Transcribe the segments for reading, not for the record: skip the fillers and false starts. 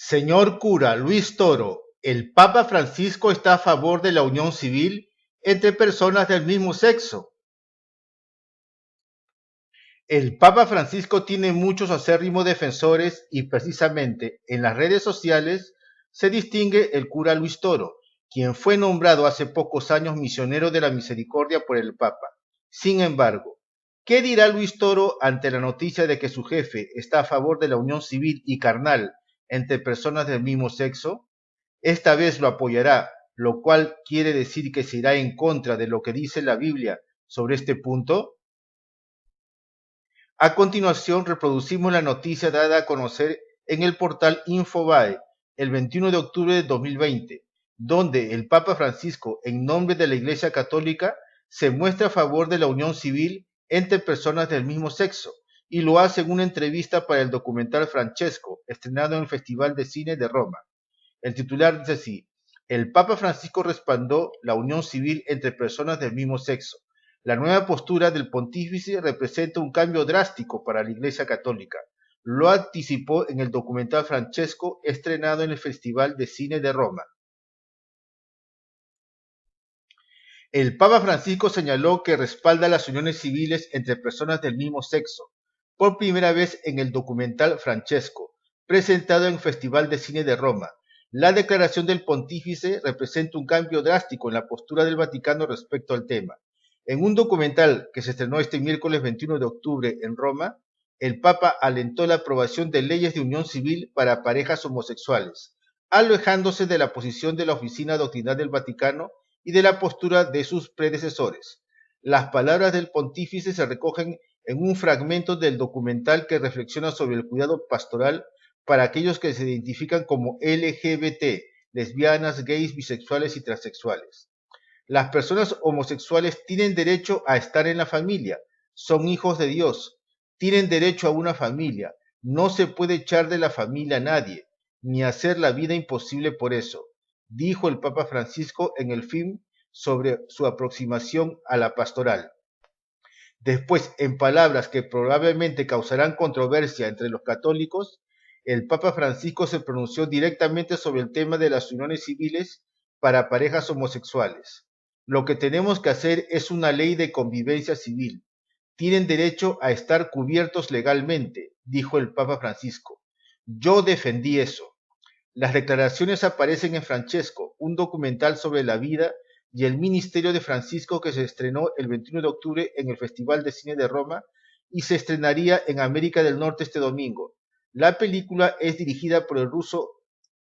Señor cura Luis Toro, ¿el Papa Francisco está a favor de la unión civil entre personas del mismo sexo? El Papa Francisco tiene muchos acérrimos defensores y precisamente en las redes sociales se distingue el cura Luis Toro, quien fue nombrado hace pocos años misionero de la misericordia por el Papa. Sin embargo, ¿qué dirá Luis Toro ante la noticia de que su jefe está a favor de la unión civil y carnal entre personas del mismo sexo? Esta vez lo apoyará, lo cual quiere decir que se irá en contra de lo que dice la Biblia sobre este punto. A continuación, reproducimos la noticia dada a conocer en el portal Infobae el 21 de octubre de 2020, donde el Papa Francisco, en nombre de la Iglesia Católica, se muestra a favor de la unión civil entre personas del mismo sexo y lo hace en una entrevista para el documental Francesco, estrenado en el Festival de Cine de Roma. El titular dice así: el Papa Francisco respaldó la unión civil entre personas del mismo sexo. La nueva postura del pontífice representa un cambio drástico para la Iglesia Católica. Lo anticipó en el documental Francesco, estrenado en el Festival de Cine de Roma. El Papa Francisco señaló que respalda las uniones civiles entre personas del mismo sexo, por primera vez en el documental Francesco, presentado en el Festival de Cine de Roma. La declaración del pontífice representa un cambio drástico en la postura del Vaticano respecto al tema. En un documental que se estrenó este miércoles 21 de octubre en Roma, el Papa alentó la aprobación de leyes de unión civil para parejas homosexuales, alejándose de la posición de la Oficina Doctrinal del Vaticano y de la postura de sus predecesores. Las palabras del pontífice se recogen en un fragmento del documental que reflexiona sobre el cuidado pastoral para aquellos que se identifican como LGBT, lesbianas, gays, bisexuales y transexuales. Las personas homosexuales tienen derecho a estar en la familia, son hijos de Dios, tienen derecho a una familia, no se puede echar de la familia a nadie, ni hacer la vida imposible por eso, dijo el Papa Francisco en el film sobre su aproximación a la pastoral. Después, en palabras que probablemente causarán controversia entre los católicos, el Papa Francisco se pronunció directamente sobre el tema de las uniones civiles para parejas homosexuales. Lo que tenemos que hacer es una ley de convivencia civil. Tienen derecho a estar cubiertos legalmente, dijo el Papa Francisco. Yo defendí eso. Las declaraciones aparecen en Francesco, un documental sobre la vida y el ministerio de Francisco que se estrenó el 21 de octubre en el Festival de Cine de Roma y se estrenaría en América del Norte este domingo. La película es dirigida por el ruso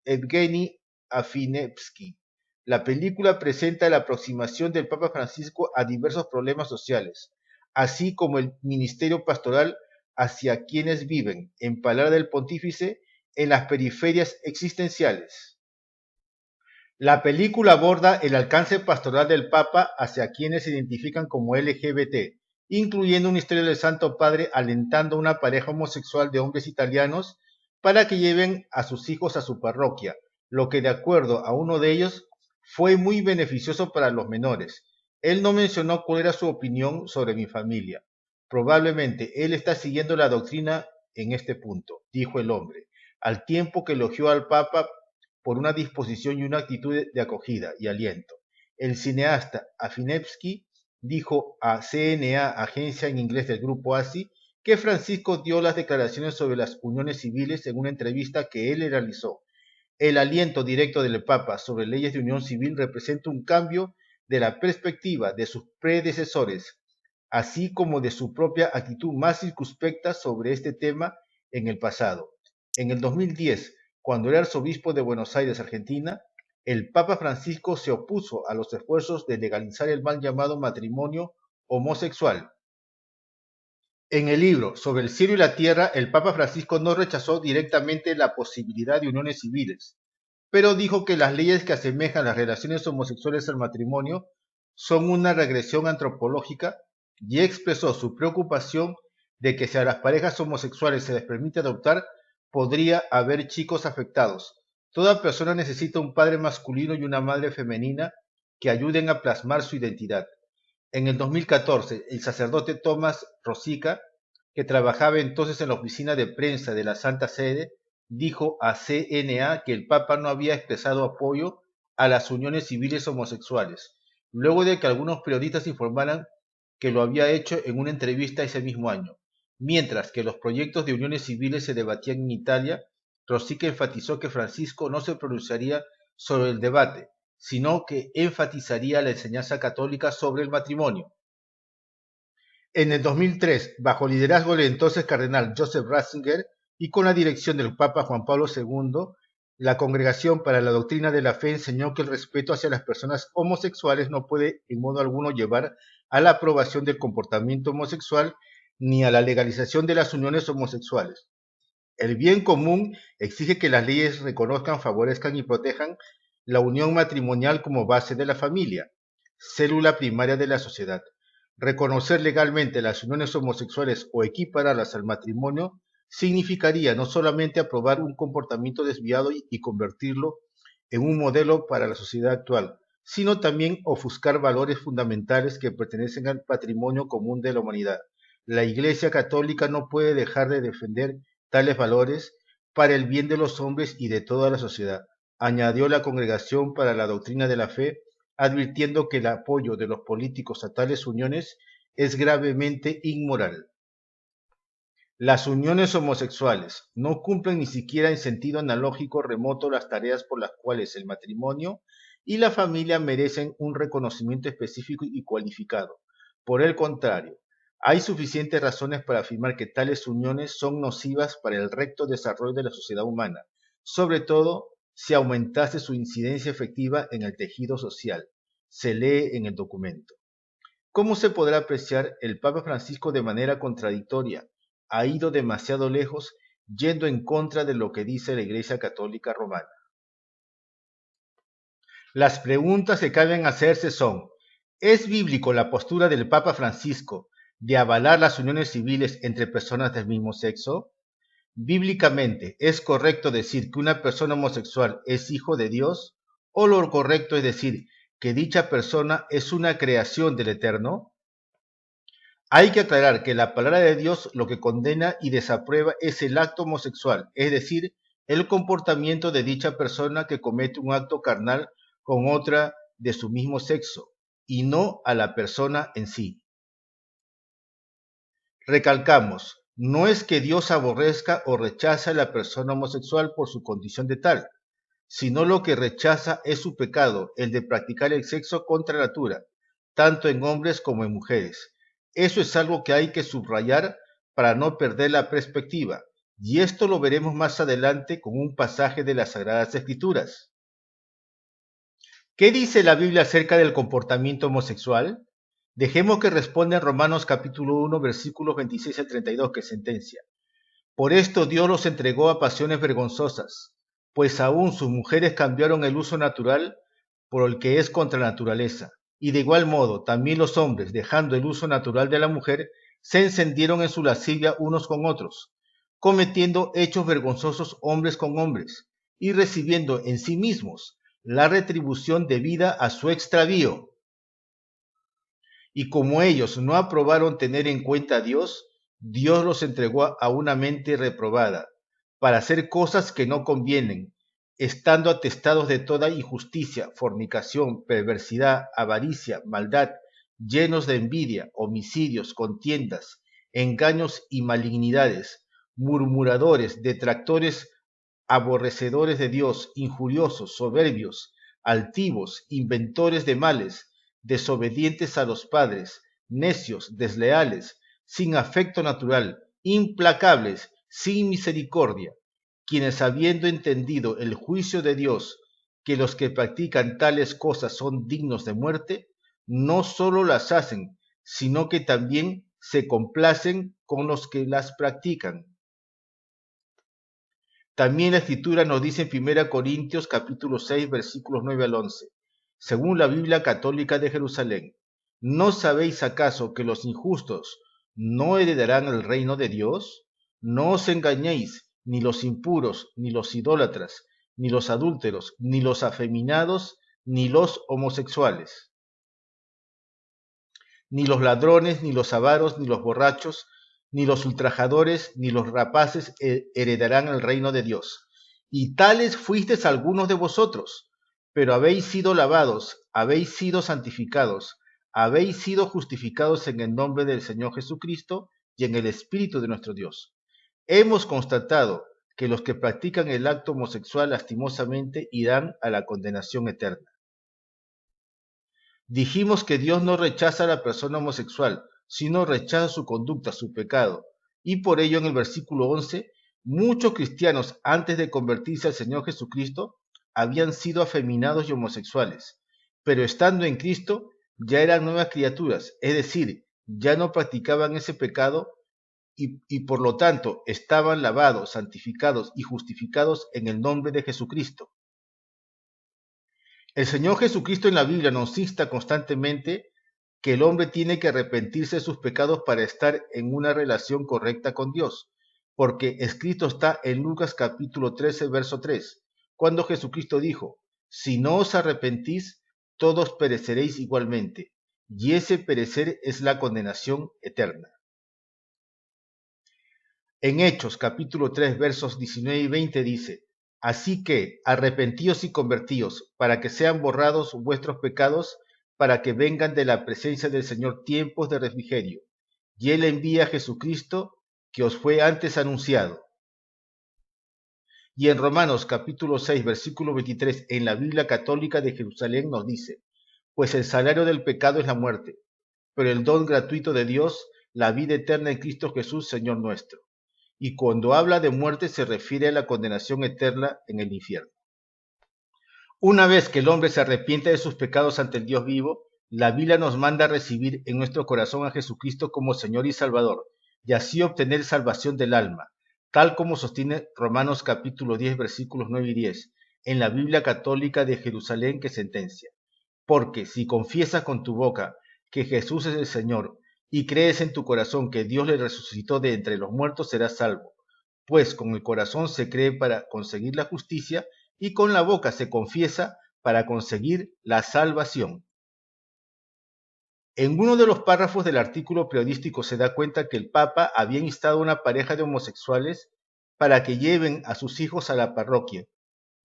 Evgeny Afinevsky. La película presenta la aproximación del Papa Francisco a diversos problemas sociales, así como el ministerio pastoral hacia quienes viven, en palabras del pontífice, en las periferias existenciales. La película aborda el alcance pastoral del Papa hacia quienes se identifican como LGBT, incluyendo una historia del Santo Padre alentando a una pareja homosexual de hombres italianos para que lleven a sus hijos a su parroquia, lo que de acuerdo a uno de ellos fue muy beneficioso para los menores. Él no mencionó cuál era su opinión sobre mi familia. Probablemente él está siguiendo la doctrina en este punto, dijo el hombre, al tiempo que elogió al Papa por una disposición y una actitud de acogida y aliento. El cineasta Afinevsky dijo a CNA, agencia en inglés del grupo ASI, que Francisco dio las declaraciones sobre las uniones civiles en una entrevista que él realizó. El aliento directo del Papa sobre leyes de unión civil representa un cambio de la perspectiva de sus predecesores, así como de su propia actitud más circunspecta sobre este tema en el pasado. En el 2010, cuando era arzobispo de Buenos Aires, Argentina, el Papa Francisco se opuso a los esfuerzos de legalizar el mal llamado matrimonio homosexual. En el libro Sobre el cielo y la tierra, el Papa Francisco no rechazó directamente la posibilidad de uniones civiles, pero dijo que las leyes que asemejan las relaciones homosexuales al matrimonio son una regresión antropológica y expresó su preocupación de que si a las parejas homosexuales se les permite adoptar, podría haber chicos afectados. Toda persona necesita un padre masculino y una madre femenina que ayuden a plasmar su identidad. En el 2014, el sacerdote Tomás Rosica, que trabajaba entonces en la oficina de prensa de la Santa Sede, dijo a CNA que el Papa no había expresado apoyo a las uniones civiles homosexuales, luego de que algunos periodistas informaran que lo había hecho en una entrevista ese mismo año. Mientras que los proyectos de uniones civiles se debatían en Italia, Rosica enfatizó que Francisco no se pronunciaría sobre el debate, sino que enfatizaría la enseñanza católica sobre el matrimonio. En el 2003, bajo liderazgo del entonces cardenal Joseph Ratzinger y con la dirección del Papa Juan Pablo II, la Congregación para la Doctrina de la Fe enseñó que el respeto hacia las personas homosexuales no puede en modo alguno llevar a la aprobación del comportamiento homosexual ni a la legalización de las uniones homosexuales. El bien común exige que las leyes reconozcan, favorezcan y protejan la unión matrimonial como base de la familia, célula primaria de la sociedad. Reconocer legalmente las uniones homosexuales o equipararlas al matrimonio significaría no solamente aprobar un comportamiento desviado y convertirlo en un modelo para la sociedad actual, sino también ofuscar valores fundamentales que pertenecen al patrimonio común de la humanidad. La Iglesia Católica no puede dejar de defender tales valores para el bien de los hombres y de toda la sociedad, añadió la Congregación para la Doctrina de la Fe, advirtiendo que el apoyo de los políticos a tales uniones es gravemente inmoral. Las uniones homosexuales no cumplen ni siquiera en sentido analógico remoto las tareas por las cuales el matrimonio y la familia merecen un reconocimiento específico y cualificado. Por el contrario, hay suficientes razones para afirmar que tales uniones son nocivas para el recto desarrollo de la sociedad humana, sobre todo si aumentase su incidencia efectiva en el tejido social. Se lee en el documento. ¿Cómo se podrá apreciar? El Papa Francisco de manera contradictoria ha ido demasiado lejos, yendo en contra de lo que dice la Iglesia Católica Romana. Las preguntas que caben hacerse son: ¿es bíblico la postura del Papa Francisco de avalar las uniones civiles entre personas del mismo sexo? Bíblicamente, ¿es correcto decir que una persona homosexual es hijo de Dios? ¿O lo correcto es decir que dicha persona es una creación del Eterno? Hay que aclarar que la palabra de Dios lo que condena y desaprueba es el acto homosexual, es decir, el comportamiento de dicha persona que comete un acto carnal con otra de su mismo sexo, y no a la persona en sí. Recalcamos, no es que Dios aborrezca o rechaza a la persona homosexual por su condición de tal, sino lo que rechaza es su pecado, el de practicar el sexo contra natura, tanto en hombres como en mujeres. Eso es algo que hay que subrayar para no perder la perspectiva, y esto lo veremos más adelante con un pasaje de las Sagradas Escrituras. ¿Qué dice la Biblia acerca del comportamiento homosexual? Dejemos que responda en Romanos capítulo 1, versículos 26 al 32, que sentencia: por esto Dios los entregó a pasiones vergonzosas, pues aún sus mujeres cambiaron el uso natural por el que es contra naturaleza. Y de igual modo, también los hombres, dejando el uso natural de la mujer, se encendieron en su lascivia unos con otros, cometiendo hechos vergonzosos hombres con hombres, y recibiendo en sí mismos la retribución debida a su extravío. Y como ellos no aprobaron tener en cuenta a Dios, Dios los entregó a una mente reprobada, para hacer cosas que no convienen, estando atestados de toda injusticia, fornicación, perversidad, avaricia, maldad, llenos de envidia, homicidios, contiendas, engaños y malignidades, murmuradores, detractores, aborrecedores de Dios, injuriosos, soberbios, altivos, inventores de males, desobedientes a los padres, necios, desleales, sin afecto natural, implacables, sin misericordia, quienes habiendo entendido el juicio de Dios, que los que practican tales cosas son dignos de muerte, no solo las hacen, sino que también se complacen con los que las practican. También la Escritura nos dice en 1 Corintios capítulo 6 versículos 9 al 11, según la Biblia Católica de Jerusalén: ¿no sabéis acaso que los injustos no heredarán el reino de Dios? No os engañéis, ni los impuros, ni los idólatras, ni los adúlteros, ni los afeminados, ni los homosexuales, ni los ladrones, ni los avaros, ni los borrachos, ni los ultrajadores, ni los rapaces heredarán el reino de Dios. Y tales fuisteis algunos de vosotros, pero habéis sido lavados, habéis sido santificados, habéis sido justificados en el nombre del Señor Jesucristo y en el Espíritu de nuestro Dios. Hemos constatado que los que practican el acto homosexual lastimosamente irán a la condenación eterna. Dijimos que Dios no rechaza a la persona homosexual, sino rechaza su conducta, su pecado. Y por ello en el versículo 11, muchos cristianos antes de convertirse al Señor Jesucristo habían sido afeminados y homosexuales, pero estando en Cristo ya eran nuevas criaturas, es decir, ya no practicaban ese pecado y por lo tanto estaban lavados, santificados y justificados en el nombre de Jesucristo. El Señor Jesucristo en la Biblia nos insta constantemente que el hombre tiene que arrepentirse de sus pecados para estar en una relación correcta con Dios, porque escrito está en Lucas capítulo 13, verso 3, cuando Jesucristo dijo, si no os arrepentís, todos pereceréis igualmente, y ese perecer es la condenación eterna. En Hechos capítulo 3 versos 19 y 20 dice, así que arrepentíos y convertíos, para que sean borrados vuestros pecados, para que vengan de la presencia del Señor tiempos de refrigerio. Y Él envía a Jesucristo, que os fue antes anunciado. Y en Romanos capítulo 6 versículo 23 en la Biblia Católica de Jerusalén nos dice, pues el salario del pecado es la muerte, pero el don gratuito de Dios, la vida eterna en Cristo Jesús, Señor nuestro. Y cuando habla de muerte se refiere a la condenación eterna en el infierno. Una vez que el hombre se arrepiente de sus pecados ante el Dios vivo, la Biblia nos manda a recibir en nuestro corazón a Jesucristo como Señor y Salvador, y así obtener salvación del alma, tal como sostiene Romanos capítulo 10 versículos 9 y 10, en la Biblia Católica de Jerusalén que sentencia. Porque si confiesas con tu boca que Jesús es el Señor, y crees en tu corazón que Dios le resucitó de entre los muertos, serás salvo. Pues con el corazón se cree para conseguir la justicia, y con la boca se confiesa para conseguir la salvación. En uno de los párrafos del artículo periodístico se da cuenta que el Papa había instado a una pareja de homosexuales para que lleven a sus hijos a la parroquia.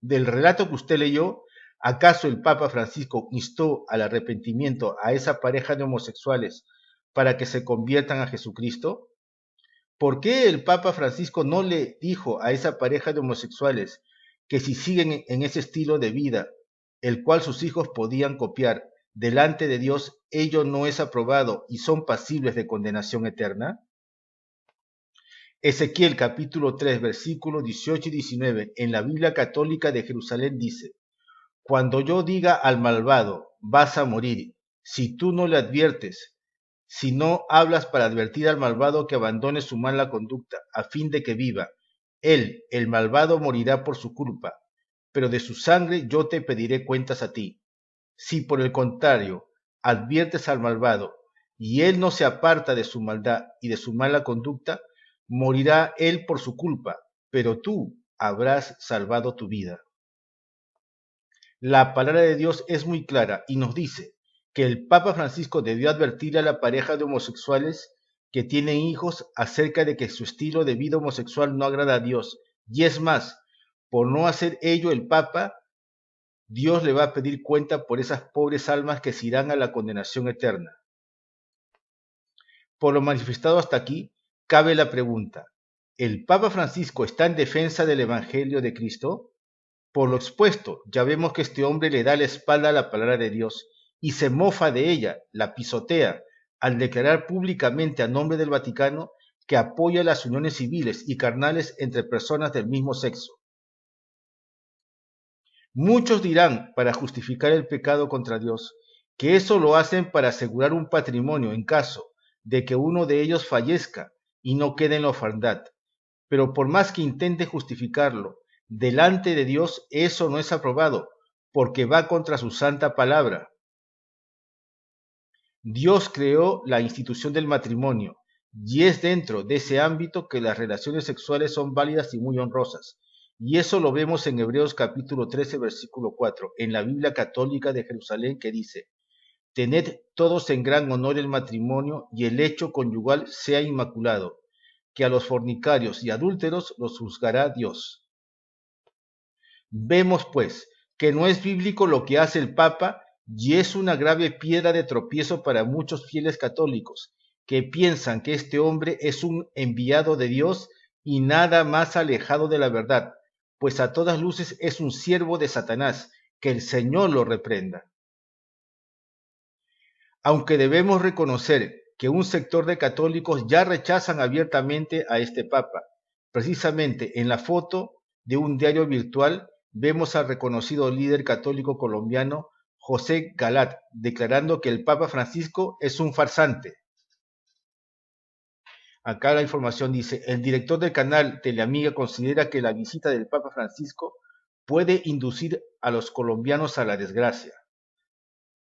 Del relato que usted leyó, ¿acaso el Papa Francisco instó al arrepentimiento a esa pareja de homosexuales para que se conviertan a Jesucristo? ¿Por qué el Papa Francisco no le dijo a esa pareja de homosexuales que si siguen en ese estilo de vida, el cual sus hijos podían copiar, delante de Dios ello no es aprobado y son pasibles de condenación eterna? Ezequiel capítulo 3 versículos 18 y 19 en la Biblia Católica de Jerusalén dice, cuando yo diga al malvado, vas a morir, si tú no le adviertes, si no hablas para advertir al malvado que abandone su mala conducta, a fin de que viva, él, el malvado, morirá por su culpa, pero de su sangre yo te pediré cuentas a ti. Si por el contrario adviertes al malvado, y él no se aparta de su maldad y de su mala conducta, morirá él por su culpa, pero tú habrás salvado tu vida. La palabra de Dios es muy clara y nos dice que el Papa Francisco debió advertir a la pareja de homosexuales que tienen hijos acerca de que su estilo de vida homosexual no agrada a Dios. Y es más, por no hacer ello el Papa, Dios le va a pedir cuenta por esas pobres almas que se irán a la condenación eterna. Por lo manifestado hasta aquí, cabe la pregunta, ¿el Papa Francisco está en defensa del Evangelio de Cristo? Por lo expuesto, ya vemos que este hombre le da la espalda a la palabra de Dios y se mofa de ella, la pisotea, al declarar públicamente a nombre del Vaticano que apoya las uniones civiles y carnales entre personas del mismo sexo. Muchos dirán, para justificar el pecado contra Dios, que eso lo hacen para asegurar un patrimonio en caso de que uno de ellos fallezca y no quede en la orfandad. Pero por más que intente justificarlo, delante de Dios eso no es aprobado, porque va contra su santa palabra. Dios creó la institución del matrimonio, y es dentro de ese ámbito que las relaciones sexuales son válidas y muy honrosas. Y eso lo vemos en Hebreos capítulo 13, versículo 4, en la Biblia Católica de Jerusalén, que dice, tened todos en gran honor el matrimonio y el hecho conyugal sea inmaculado, que a los fornicarios y adúlteros los juzgará Dios. Vemos, pues, que no es bíblico lo que hace el Papa y es una grave piedra de tropiezo para muchos fieles católicos, que piensan que este hombre es un enviado de Dios y nada más alejado de la verdad, pues a todas luces es un siervo de Satanás, que el Señor lo reprenda. Aunque debemos reconocer que un sector de católicos ya rechazan abiertamente a este Papa. Precisamente en la foto de un diario virtual vemos al reconocido líder católico colombiano José Galat declarando que el Papa Francisco es un farsante. Acá la información dice, el director del canal Teleamiga considera que la visita del Papa Francisco puede inducir a los colombianos a la desgracia.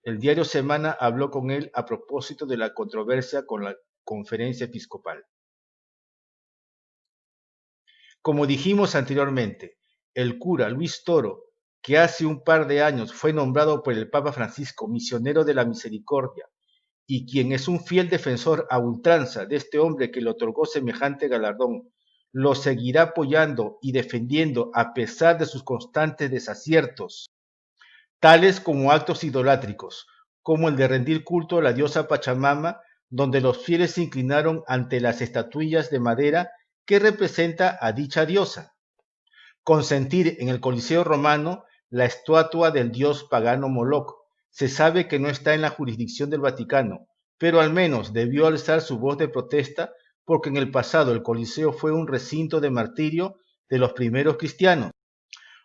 El diario Semana habló con él a propósito de la controversia con la conferencia episcopal. Como dijimos anteriormente, el cura Luis Toro, que hace un par de años fue nombrado por el Papa Francisco misionero de la misericordia, y quien es un fiel defensor a ultranza de este hombre que le otorgó semejante galardón, lo seguirá apoyando y defendiendo a pesar de sus constantes desaciertos, tales como actos idolátricos, como el de rendir culto a la diosa Pachamama, donde los fieles se inclinaron ante las estatuillas de madera que representa a dicha diosa. Consentir en el Coliseo romano la estatua del dios pagano Moloch. Se sabe que no está en la jurisdicción del Vaticano, pero al menos debió alzar su voz de protesta porque en el pasado el Coliseo fue un recinto de martirio de los primeros cristianos,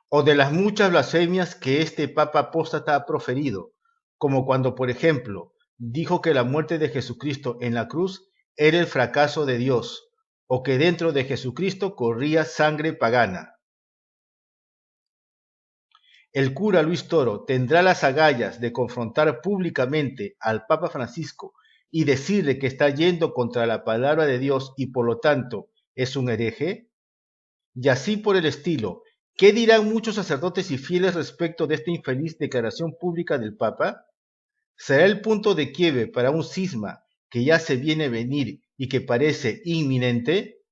o de las muchas blasfemias que este papa apóstata ha proferido, como cuando, por ejemplo, dijo que la muerte de Jesucristo en la cruz era el fracaso de Dios, o que dentro de Jesucristo corría sangre pagana. El cura Luis Toro tendrá las agallas de confrontar públicamente al Papa Francisco y decirle que está yendo contra la palabra de Dios y por lo tanto es un hereje. Y así por el estilo, ¿qué dirán muchos sacerdotes y fieles respecto de esta infeliz declaración pública del Papa? ¿Será el punto de quiebre para un cisma que ya se viene a venir y que parece inminente?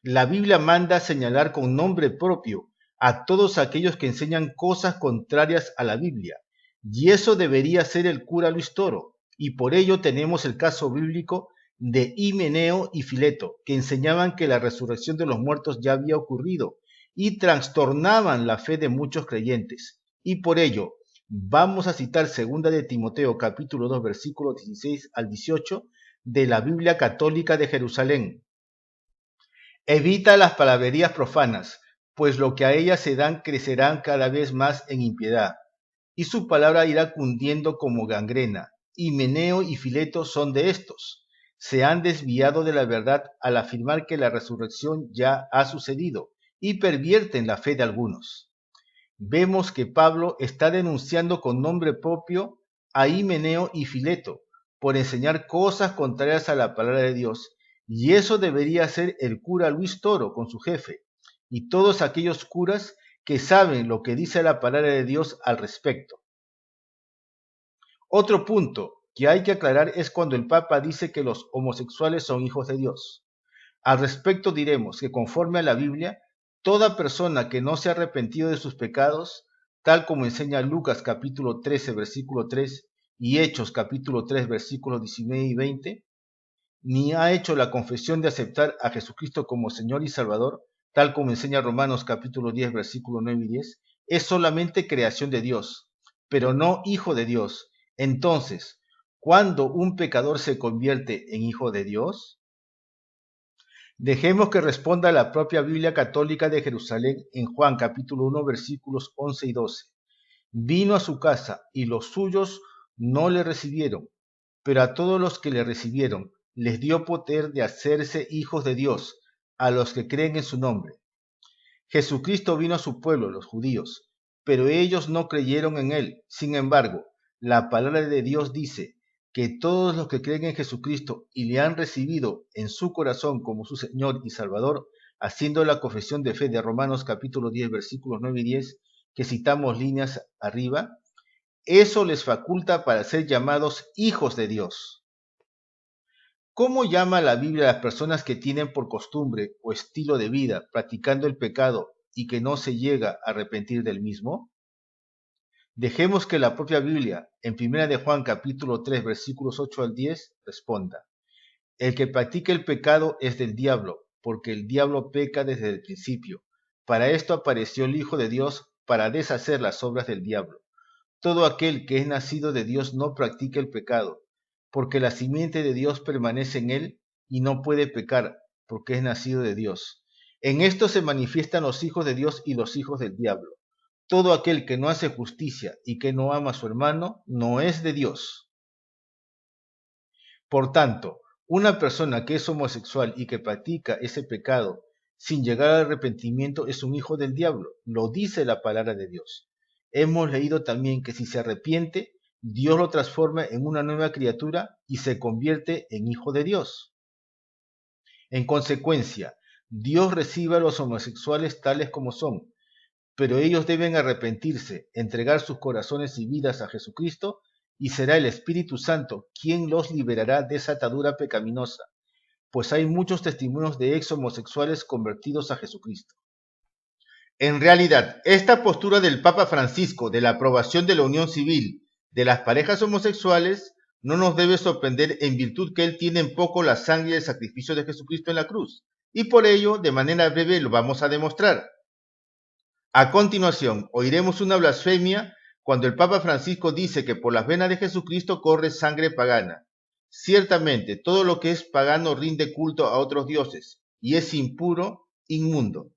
La Biblia manda señalar con nombre propio a todos aquellos que enseñan cosas contrarias a la Biblia, y eso debería ser el cura Luis Toro, y por ello tenemos el caso bíblico de Himeneo y Fileto, que enseñaban que la resurrección de los muertos ya había ocurrido, y trastornaban la fe de muchos creyentes, y por ello vamos a citar 2 de Timoteo capítulo 2 versículos 16 al 18 de la Biblia Católica de Jerusalén. Evita las palabrerías profanas, pues lo que a ellas se dan crecerán cada vez más en impiedad, y su palabra irá cundiendo como gangrena. Himeneo y Fileto son de estos. Se han desviado de la verdad al afirmar que la resurrección ya ha sucedido, y pervierten la fe de algunos. Vemos que Pablo está denunciando con nombre propio a Himeneo y Fileto por enseñar cosas contrarias a la palabra de Dios, y eso debería ser el cura Luis Toro con su jefe, y todos aquellos curas que saben lo que dice la palabra de Dios al respecto. Otro punto que hay que aclarar es cuando el Papa dice que los homosexuales son hijos de Dios. Al respecto diremos que conforme a la Biblia, toda persona que no se ha arrepentido de sus pecados, tal como enseña Lucas capítulo 13 versículo 3 y Hechos capítulo 3 versículos 19 y 20, ni ha hecho la confesión de aceptar a Jesucristo como Señor y Salvador, tal como enseña Romanos capítulo 10 versículo 9 y 10, es solamente creación de Dios, pero no hijo de Dios. Entonces, ¿cuándo un pecador se convierte en hijo de Dios? Dejemos que responda la propia Biblia Católica de Jerusalén en Juan capítulo 1 versículos 11 y 12. Vino a su casa y los suyos no le recibieron, pero a todos los que le recibieron les dio poder de hacerse hijos de Dios, a los que creen en su nombre. Jesucristo vino a su pueblo, los judíos, pero ellos no creyeron en él. Sin embargo, la palabra de Dios dice que todos los que creen en Jesucristo y le han recibido en su corazón como su Señor y Salvador, haciendo la confesión de fe de Romanos capítulo 10 versículos 9 y 10, que citamos líneas arriba, eso les faculta para ser llamados hijos de Dios. ¿Cómo llama la Biblia a las personas que tienen por costumbre o estilo de vida practicando el pecado y que no se llega a arrepentir del mismo? Dejemos que la propia Biblia, en 1 de Juan capítulo 3 versículos 8 al 10, responda. El que practica el pecado es del diablo, porque el diablo peca desde el principio. Para esto apareció el Hijo de Dios, para deshacer las obras del diablo. Todo aquel que es nacido de Dios no practica el pecado, porque la simiente de Dios permanece en él y no puede pecar, porque es nacido de Dios. En esto se manifiestan los hijos de Dios y los hijos del diablo. Todo aquel que no hace justicia y que no ama a su hermano no es de Dios. Por tanto, una persona que es homosexual y que practica ese pecado sin llegar al arrepentimiento es un hijo del diablo, lo dice la palabra de Dios. Hemos leído también que si se arrepiente, Dios lo transforma en una nueva criatura y se convierte en hijo de Dios. En consecuencia, Dios recibe a los homosexuales tales como son, pero ellos deben arrepentirse, entregar sus corazones y vidas a Jesucristo, y será el Espíritu Santo quien los liberará de esa atadura pecaminosa, pues hay muchos testimonios de ex homosexuales convertidos a Jesucristo. En realidad, esta postura del Papa Francisco de la aprobación de la unión civil de las parejas homosexuales no nos debe sorprender en virtud que él tiene en poco la sangre y el sacrificio de Jesucristo en la cruz, y por ello, de manera breve, lo vamos a demostrar. A continuación, oiremos una blasfemia cuando el Papa Francisco dice que por las venas de Jesucristo corre sangre pagana. Ciertamente, todo lo que es pagano rinde culto a otros dioses y es impuro, inmundo.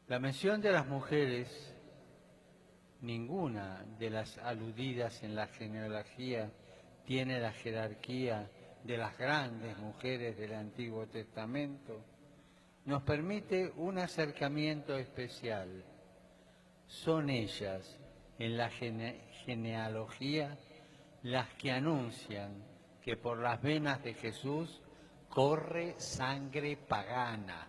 La mención de las mujeres, ninguna de las aludidas en la genealogía tiene la jerarquía de las grandes mujeres del Antiguo Testamento, nos permite un acercamiento especial. Son ellas, en la genealogía, las que anuncian que por las venas de Jesús corre sangre pagana.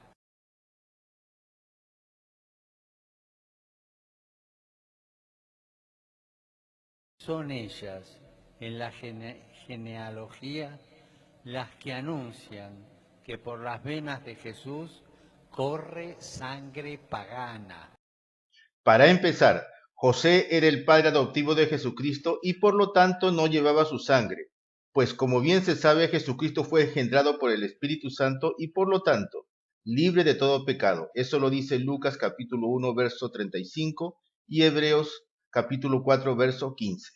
Son ellas, en la genealogía, las que anuncian que por las venas de Jesús corre sangre pagana. Para empezar, José era el padre adoptivo de Jesucristo y por lo tanto no llevaba su sangre, pues como bien se sabe, Jesucristo fue engendrado por el Espíritu Santo y por lo tanto libre de todo pecado. Eso lo dice Lucas capítulo 1 verso 35 y Hebreos capítulo 4 verso 15.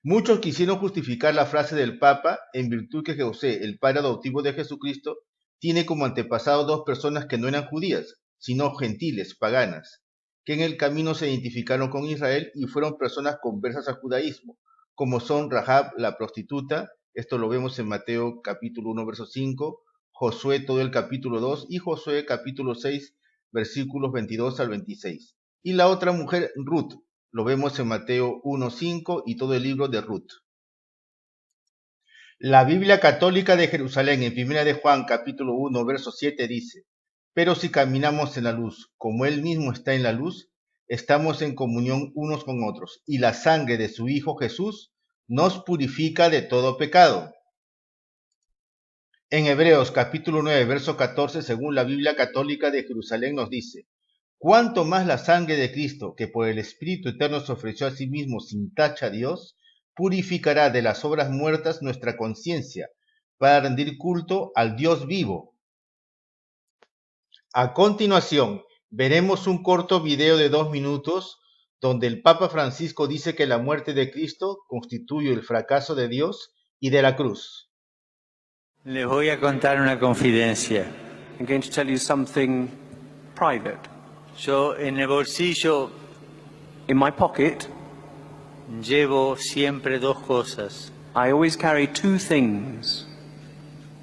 Muchos quisieron justificar la frase del Papa en virtud que José, el padre adoptivo de Jesucristo, tiene como antepasado dos personas que no eran judías, sino gentiles, paganas, que en el camino se identificaron con Israel y fueron personas conversas al judaísmo, como son Rahab la prostituta, esto lo vemos en Mateo capítulo 1 verso 5, Josué todo el capítulo 2 y Josué capítulo 6 versículos 22 al 26. Y la otra mujer, Ruth, lo vemos en Mateo 1:5 y todo el libro de Ruth. La Biblia Católica de Jerusalén en 1 de Juan capítulo 1 verso 7 dice: pero si caminamos en la luz, como Él mismo está en la luz, estamos en comunión unos con otros, y la sangre de su Hijo Jesús nos purifica de todo pecado. En Hebreos capítulo 9 verso 14, según la Biblia Católica de Jerusalén nos dice: cuánto más la sangre de Cristo, que por el Espíritu Eterno se ofreció a sí mismo sin tacha a Dios, purificará de las obras muertas nuestra conciencia, para rendir culto al Dios vivo. A continuación, veremos un corto video de 2 minutos, donde el Papa Francisco dice que la muerte de Cristo constituye el fracaso de Dios y de la cruz. Les voy a contar una confidencia. I'm going to tell you something private. Yo en el bolsillo In my pocket, llevo siempre dos cosas. I always carry two things.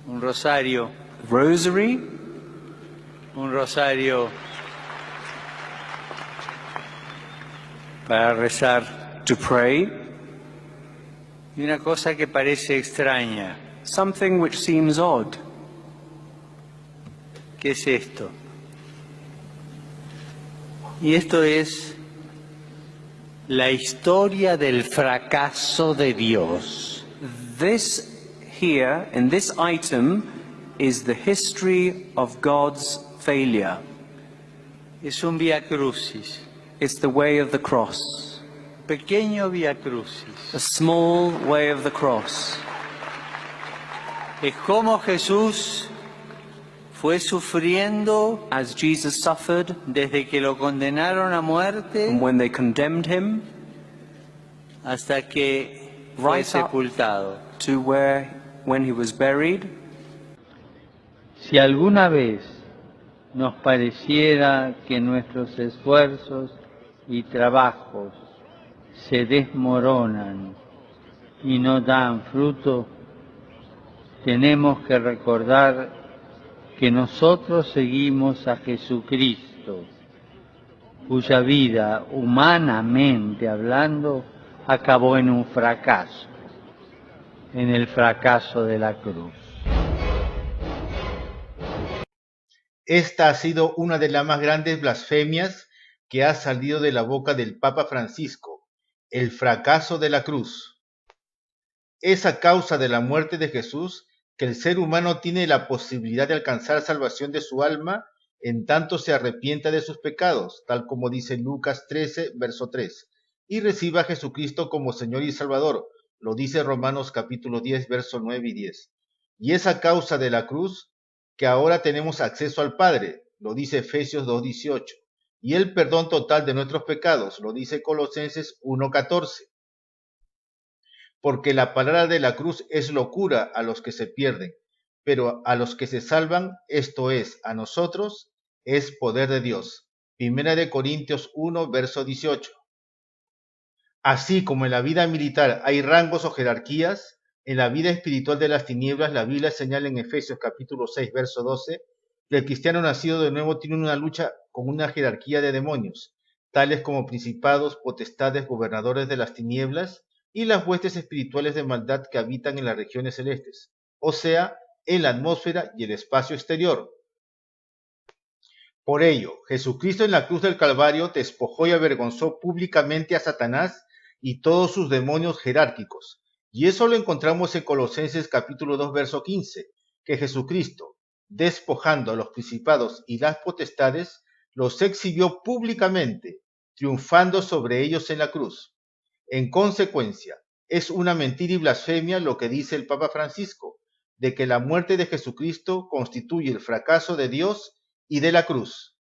Un rosario, The rosary, un rosario para rezar to pray, y una cosa que parece extraña. something which seems odd. ¿Qué es esto? Y esto es La historia del fracaso de Dios. This here, in this item, is the history of God's failure. Es un vía crucis, It's the way of the cross, pequeño vía crucis. a small way of the cross. Es como Jesús fue sufriendo As Jesus suffered, desde que lo condenaron a and muerte when they condemned him, hasta que fue Right up. sepultado. to when he was buried. Si alguna vez nos pareciera que nuestros esfuerzos y trabajos se desmoronan y no dan fruto, tenemos que recordar que nosotros seguimos a Jesucristo, cuya vida, humanamente hablando, acabó en un fracaso, en el fracaso de la cruz. Esta ha sido una de las más grandes blasfemias que ha salido de la boca del Papa Francisco, el fracaso de la cruz. Es a causa de la muerte de Jesús que el ser humano tiene la posibilidad de alcanzar salvación de su alma en tanto se arrepienta de sus pecados, tal como dice Lucas 13, verso 3, y reciba a Jesucristo como Señor y Salvador, lo dice Romanos capítulo 10, verso 9 y 10. Y es a causa de la cruz que ahora tenemos acceso al Padre, lo dice Efesios 2:18, y el perdón total de nuestros pecados, lo dice Colosenses 1:14. Porque la palabra de la cruz es locura a los que se pierden, pero a los que se salvan, esto es, a nosotros, es poder de Dios. Primera de Corintios 1, verso 18. Así como en la vida militar hay rangos o jerarquías, en la vida espiritual de las tinieblas, la Biblia señala en Efesios capítulo 6, verso 12, que el cristiano nacido de nuevo tiene una lucha con una jerarquía de demonios, tales como principados, potestades, gobernadores de las tinieblas y las huestes espirituales de maldad que habitan en las regiones celestes, o sea, en la atmósfera y el espacio exterior. Por ello, Jesucristo en la cruz del Calvario despojó y avergonzó públicamente a Satanás y todos sus demonios jerárquicos. Y eso lo encontramos en Colosenses capítulo 2, verso 15, que Jesucristo, despojando a los principados y las potestades, los exhibió públicamente, triunfando sobre ellos en la cruz. En consecuencia, es una mentira y blasfemia lo que dice el Papa Francisco, de que la muerte de Jesucristo constituye el fracaso de Dios y de la cruz.